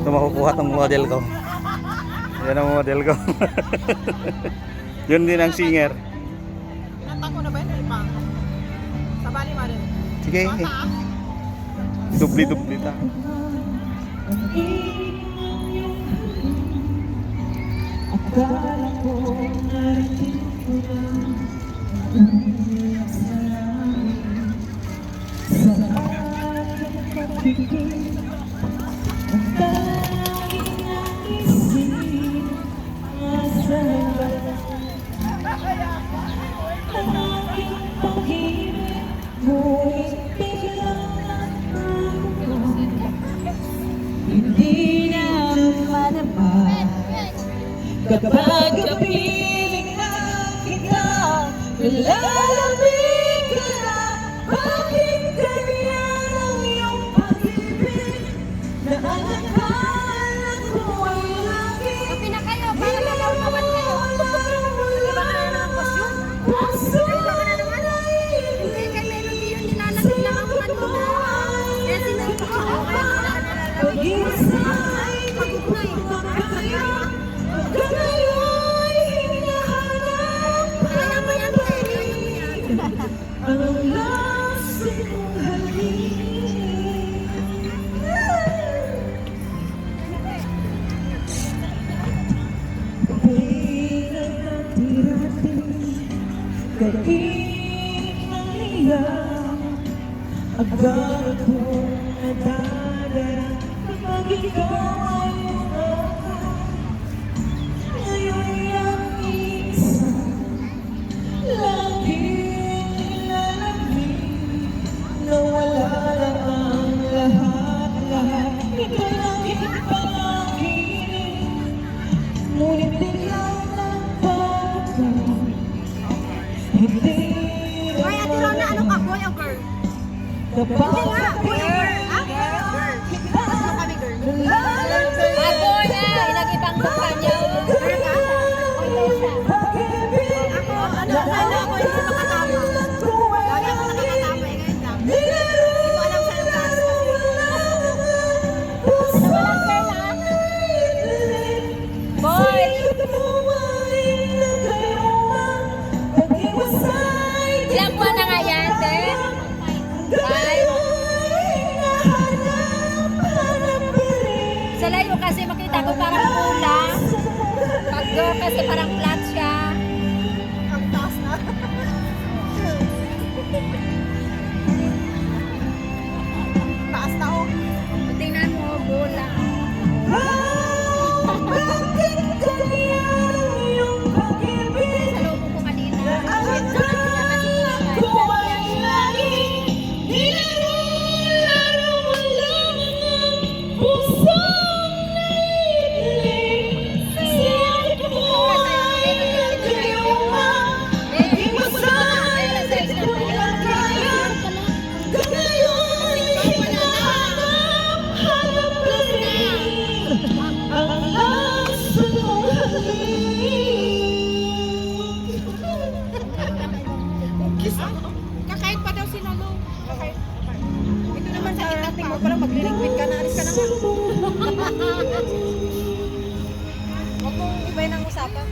Ito makukuha tong model ko. Yan ang model ko. Yun din ang singer. Nanta ko na ba yun? Pa. Sa bali ba rin? Sige. Dubli-dubli ta. Akala ko narating ko na sa aking pagiging ang tanging naisip nasa ang aking pag-ibig ngunit biglang nagbago hindi na madama kapag kapiling na kita nilalamig ka na bakit ganyan ang iyong pag-ibig na ang akala ko ay lagi Kapi na kayo, para malawlawan kayo. Di ba kaya ng kosyon? puso Hindi kay Melody yun, nilalagay lang ang kanina. Kaya sinabi ko, pag-iisay pag-ugnay. Ganayo'y hinahanap Kaya mo yan, te. Kaya mo yan. ang lasing mong halik pinagtatiratin kainit ng iyak agad kong nadadala kapag ikaw ay ako ngayon ang isa laging nilalamig na wala lang ang lahat-lahat ito laging panaginip ngunit biglang nagbago hindi Ay, Ate Rona, anong ka? Boy o girl? Hindi nga, boy o girl. Ah, girl. Tapos mo kami, girl. Ako na, nag-ibang mukha niya. Girl ka? Ako, ano ako, hindi makatama. Lagi ako nakakatama, eh, ngayon lang. Hindi ko alam sa'yo class kasi. Walang girl, ha? Boy! Ilang buwan na nga yan, te? Five? Sa layo kasi makita ko parang pula. Pag girl kasi parang flat siya. Ang taas na. Taas na oh. Tingnan mo, bola. Sa loob ko kanina. Kakain pa daw si Lolo. Okay. Ito naman sa kitating mo parang maglilingwit ka na. Alis ka na nga. Huwag mong ibayin ang usapan.